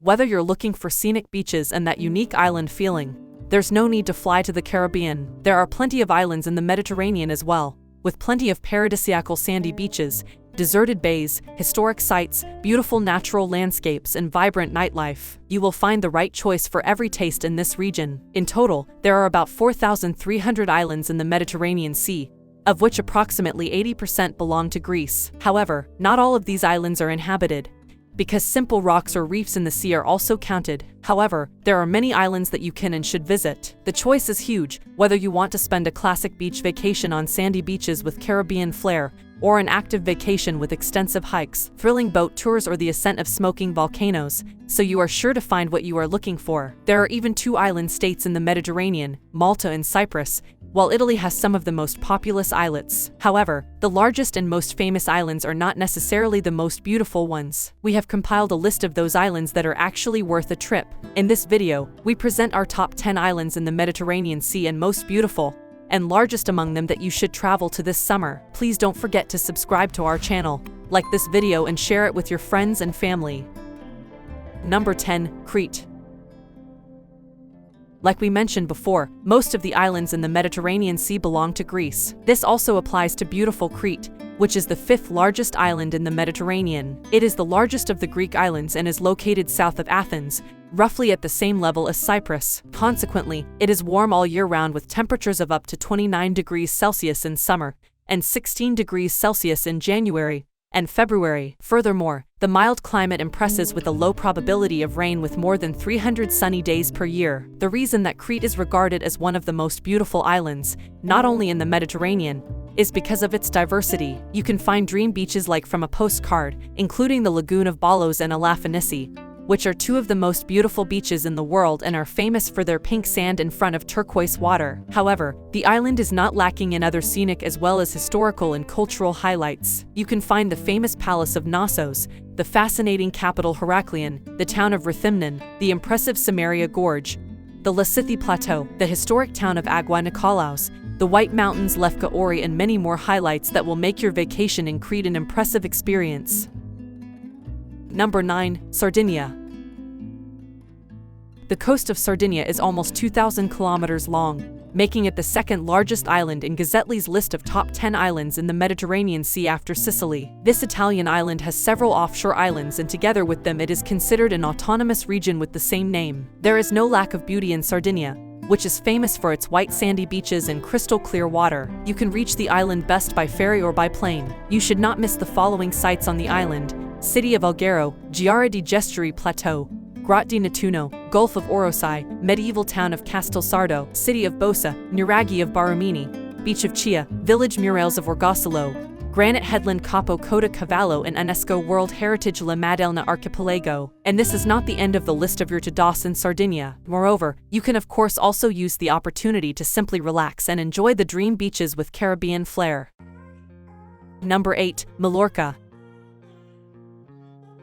Whether you're looking for scenic beaches and that unique island feeling, there's no need to fly to the Caribbean. There are plenty of islands in the Mediterranean as well, with plenty of paradisiacal sandy beaches, deserted bays, historic sites, beautiful natural landscapes, and vibrant nightlife. You will find the right choice for every taste in this region. In total, there are about 4,300 islands in the Mediterranean Sea, of which approximately 80% belong to Greece. However, not all of these islands are inhabited, because simple rocks or reefs in the sea are also counted. However, there are many islands that you can and should visit. The choice is huge, whether you want to spend a classic beach vacation on sandy beaches with Caribbean flair, or an active vacation with extensive hikes, thrilling boat tours, or the ascent of smoking volcanoes, so you are sure to find what you are looking for. There are even 2 island states in the Mediterranean, Malta and Cyprus, while Italy has some of the most populous islets. However, the largest and most famous islands are not necessarily the most beautiful ones. We have compiled a list of those islands that are actually worth a trip. In this video, we present our top 10 islands in the Mediterranean Sea and most beautiful and largest among them that you should travel to this summer. Please don't forget to subscribe to our channel, like this video, and share it with your friends and family. Number 10. Crete. Like we mentioned before, most of the islands in the Mediterranean Sea belong to Greece. This also applies to beautiful Crete, which is the 5th largest island in the Mediterranean. It is the largest of the Greek islands and is located south of Athens, roughly at the same level as Cyprus. Consequently, it is warm all year round with temperatures of up to 29 degrees Celsius in summer and 16 degrees Celsius in January and February. Furthermore, the mild climate impresses with a low probability of rain with more than 300 sunny days per year. The reason that Crete is regarded as one of the most beautiful islands, not only in the Mediterranean, is because of its diversity. You can find dream beaches like from a postcard, including the lagoon of Balos and Elafonisi, which are 2 of the most beautiful beaches in the world and are famous for their pink sand in front of turquoise water. However, the island is not lacking in other scenic as well as historical and cultural highlights. You can find the famous Palace of Knossos, the fascinating capital Heraklion, the town of Rethymnon, the impressive Samaria Gorge, the Lasithi Plateau, the historic town of Agua Nikolaos, the White Mountains, Lefka Ori, and many more highlights that will make your vacation in Crete an impressive experience. Number 9. Sardinia. The coast of Sardinia is almost 2,000 kilometers long, making it the 2nd largest island in Gazette's list of top 10 islands in the Mediterranean Sea after Sicily. This Italian island has several offshore islands, and together with them it is considered an autonomous region with the same name. There is no lack of beauty in Sardinia, which is famous for its white sandy beaches and crystal clear water. You can reach the island best by ferry or by plane. You should not miss the following sites on the island: City of Alghero, Giara di Gesturi Plateau, Grotte di Nettuno, Gulf of Orosai, medieval town of Castelsardo, City of Bosa, Nuraghi of Baramini, Beach of Chia, Village Murales of Orgosolo, Granite Headland Capo Coda Cavallo, and UNESCO World Heritage La Maddalena Archipelago. And this is not the end of the list of your to-dos in Sardinia. Moreover, you can of course also use the opportunity to simply relax and enjoy the dream beaches with Caribbean flair. Number 8. Mallorca.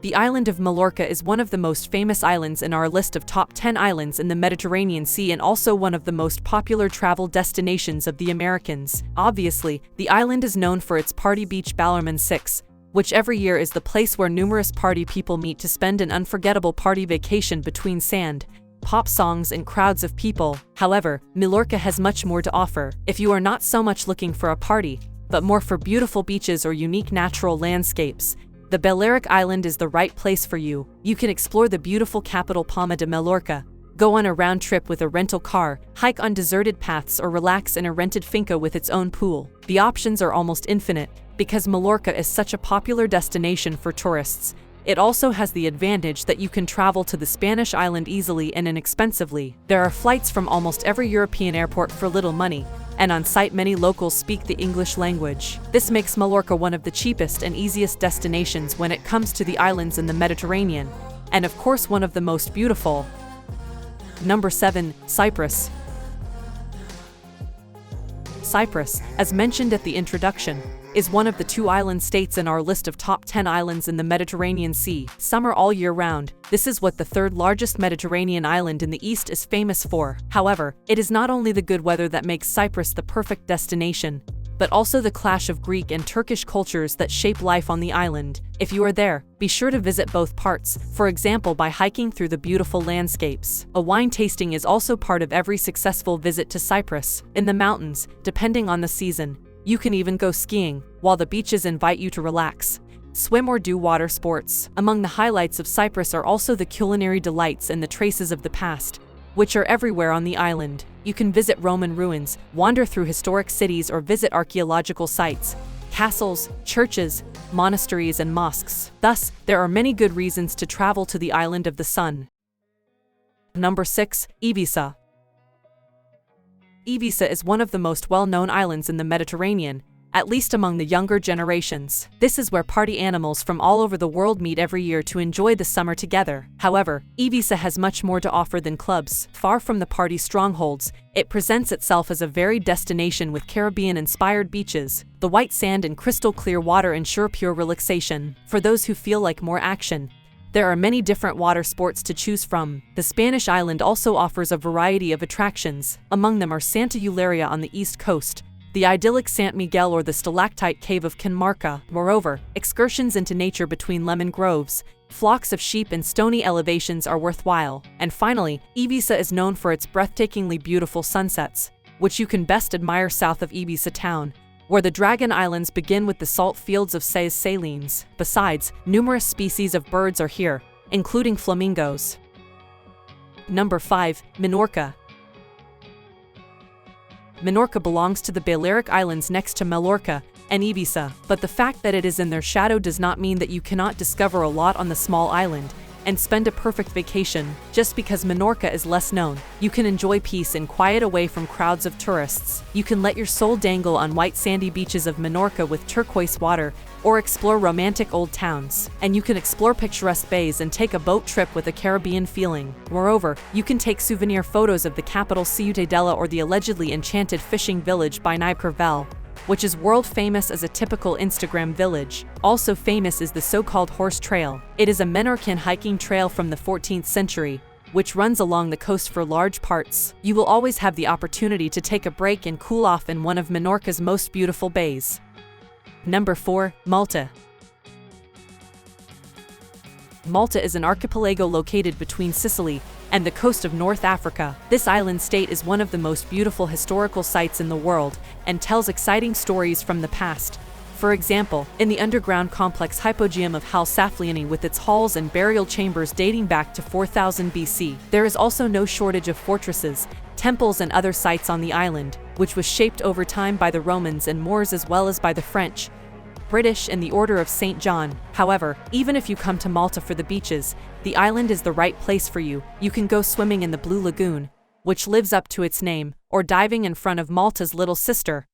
The island of Mallorca is one of the most famous islands in our list of top 10 islands in the Mediterranean Sea and also one of the most popular travel destinations of the Americans. Obviously, the island is known for its party beach Ballermann 6, which every year is the place where numerous party people meet to spend an unforgettable party vacation between sand, pop songs, and crowds of people. However, Mallorca has much more to offer. If you are not so much looking for a party, but more for beautiful beaches or unique natural landscapes, the Balearic Island is the right place for you. You can explore the beautiful capital Palma de Mallorca, go on a round trip with a rental car, hike on deserted paths, or relax in a rented finca with its own pool. The options are almost infinite, because Mallorca is such a popular destination for tourists. It also has the advantage that you can travel to the Spanish island easily and inexpensively. There are flights from almost every European airport for little money, and on site many locals speak the English language. This makes Mallorca one of the cheapest and easiest destinations when it comes to the islands in the Mediterranean, and of course one of the most beautiful. Number 7. Cyprus. Cyprus, as mentioned at the introduction, is one of the 2 island states in our list of top 10 islands in the Mediterranean Sea. Summer all year round, this is what the 3rd largest Mediterranean island in the east is famous for. However, it is not only the good weather that makes Cyprus the perfect destination, but also the clash of Greek and Turkish cultures that shape life on the island. If you are there, be sure to visit both parts, for example by hiking through the beautiful landscapes. A wine tasting is also part of every successful visit to Cyprus. In the mountains, depending on the season, you can even go skiing, while the beaches invite you to relax, swim or do water sports. Among the highlights of Cyprus are also the culinary delights and the traces of the past, which are everywhere on the island. You can visit Roman ruins, wander through historic cities or visit archaeological sites, castles, churches, monasteries and mosques. Thus, there are many good reasons to travel to the island of the sun. Number 6. Ibiza. Ibiza is one of the most well-known islands in the Mediterranean, at least among the younger generations. This is where party animals from all over the world meet every year to enjoy the summer together. However, Ibiza has much more to offer than clubs. Far from the party strongholds, it presents itself as a varied destination with Caribbean-inspired beaches. The white sand and crystal-clear water ensure pure relaxation. For those who feel like more action, there are many different water sports to choose from. The Spanish island also offers a variety of attractions. Among them are Santa Eulalia on the east coast, the idyllic Sant Miguel or the stalactite cave of Menorca. Moreover, excursions into nature between lemon groves, flocks of sheep and stony elevations are worthwhile. And finally, Ibiza is known for its breathtakingly beautiful sunsets, which you can best admire south of Ibiza town, where the Dragon Islands begin with the salt fields of Sais Salines. Besides, numerous species of birds are here, including flamingos. Number 5. Menorca. Menorca belongs to the Balearic Islands next to Mallorca and Ibiza, but the fact that it is in their shadow does not mean that you cannot discover a lot on the small island and spend a perfect vacation. Just because Menorca is less known, you can enjoy peace and quiet away from crowds of tourists. You can let your soul dangle on white sandy beaches of Menorca with turquoise water, or explore romantic old towns. And you can explore picturesque bays and take a boat trip with a Caribbean feeling. Moreover, you can take souvenir photos of the capital Ciutadella or the allegedly enchanted fishing village by Nightlife, which is world famous as a typical Instagram village. Also famous is the so-called Horse Trail. It is a Menorcan hiking trail from the 14th century, which runs along the coast for large parts. You will always have the opportunity to take a break and cool off in one of Menorca's most beautiful bays. Number 4. Malta. Malta is an archipelago located between Sicily and the coast of North Africa. This island state is one of the most beautiful historical sites in the world and tells exciting stories from the past. For example, in the underground complex Hypogeum of Hal Saflieni with its halls and burial chambers dating back to 4000 BC, there is also no shortage of fortresses, temples and other sites on the island, which was shaped over time by the Romans and Moors as well as by the French, British and the Order of St. John. However, even if you come to Malta for the beaches, the island is the right place for you. You can go swimming in the Blue Lagoon, which lives up to its name, or diving in front of Malta's little sister,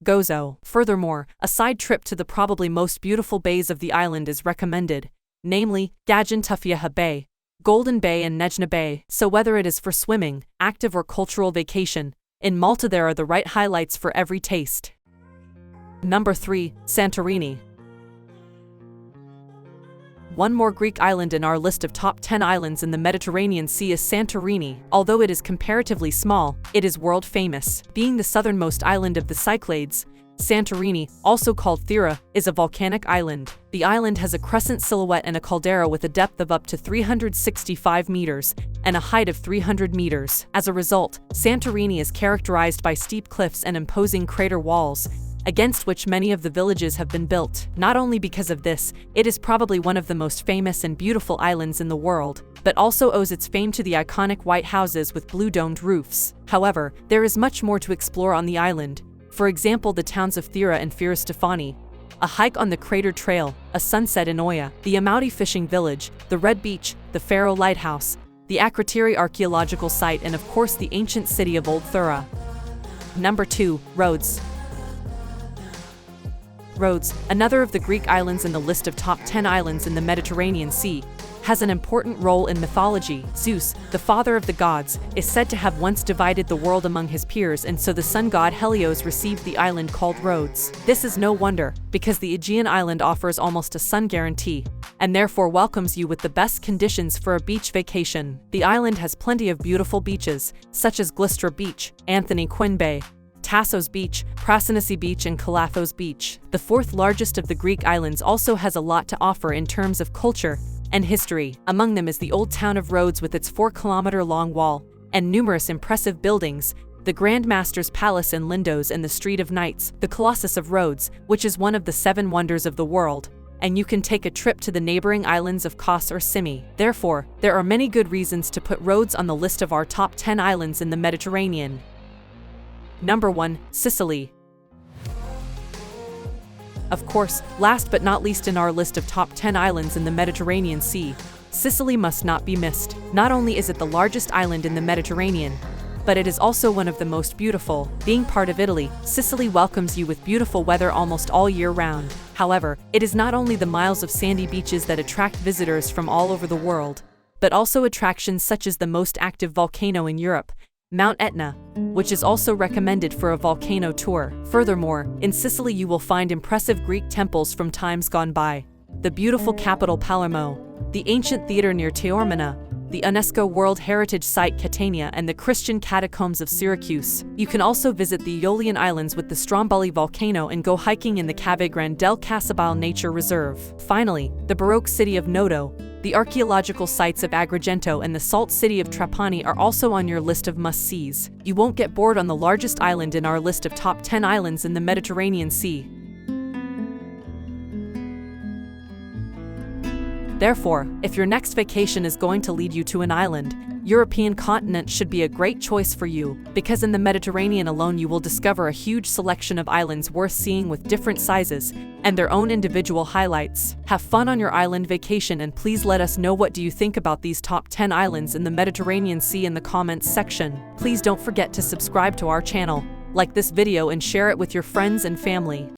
Gozo. Furthermore, a side trip to the probably most beautiful bays of the island is recommended, namely, Gajan Bay, Golden Bay and Nejna Bay. So whether it is for swimming, active or cultural vacation, in Malta there are the right highlights for every taste. Number 3. Santorini. One more Greek island in our list of top 10 islands in the Mediterranean Sea is Santorini. Although it is comparatively small, it is world famous. Being the southernmost island of the Cyclades, Santorini, also called Thera, is a volcanic island. The island has a crescent silhouette and a caldera with a depth of up to 365 meters and a height of 300 meters. As a result, Santorini is characterized by steep cliffs and imposing crater walls, against which many of the villages have been built. Not only because of this, it is probably one of the most famous and beautiful islands in the world, but also owes its fame to the iconic white houses with blue domed roofs. However, there is much more to explore on the island. For example, the towns of Thera and Firostefani, a hike on the Crater Trail, a sunset in Oia, the Amauti fishing village, the Red Beach, the Faro Lighthouse, the Akrotiri archaeological site and of course the ancient city of Old Thera. Number 2. Rhodes. Rhodes, another of the Greek islands in the list of top 10 islands in the Mediterranean Sea, has an important role in mythology. Zeus, the father of the gods, is said to have once divided the world among his peers, and so the sun god Helios received the island called Rhodes. This is no wonder, because the Aegean island offers almost a sun guarantee, and therefore welcomes you with the best conditions for a beach vacation. The island has plenty of beautiful beaches, such as Glistra Beach, Anthony Quinn Bay, Tassos Beach, Prasonisi Beach and Kalathos Beach. The fourth largest of the Greek islands also has a lot to offer in terms of culture and history. Among them is the old town of Rhodes with its 4-kilometer-long wall and numerous impressive buildings, the Grand Master's Palace in Lindos and the Street of Knights, the Colossus of Rhodes, which is one of the 7 wonders of the world, and you can take a trip to the neighboring islands of Kos or Simi. Therefore, there are many good reasons to put Rhodes on the list of our top 10 islands in the Mediterranean. Number 1. Sicily. Of course, last but not least in our list of top 10 islands in the Mediterranean Sea, Sicily must not be missed. Not only is it the largest island in the Mediterranean, but it is also one of the most beautiful. Being part of Italy, Sicily welcomes you with beautiful weather almost all year round. However, it is not only the miles of sandy beaches that attract visitors from all over the world, but also attractions such as the most active volcano in Europe, Mount Etna, which is also recommended for a volcano tour. Furthermore, in Sicily you will find impressive Greek temples from times gone by, the beautiful capital Palermo, the ancient theater near Taormina, the UNESCO World Heritage Site Catania and the Christian catacombs of Syracuse. You can also visit the Aeolian Islands with the Stromboli volcano and go hiking in the Cave Grande del Casabal Nature Reserve. Finally, the Baroque city of Noto, the archaeological sites of Agrigento and the salt city of Trapani are also on your list of must-sees. You won't get bored on the largest island in our list of top 10 islands in the Mediterranean Sea. Therefore, if your next vacation is going to lead you to an island, European continent should be a great choice for you, because in the Mediterranean alone you will discover a huge selection of islands worth seeing with different sizes and their own individual highlights. Have fun on your island vacation and please let us know what do you think about these top 10 islands in the Mediterranean Sea in the comments section. Please don't forget to subscribe to our channel, like this video and share it with your friends and family.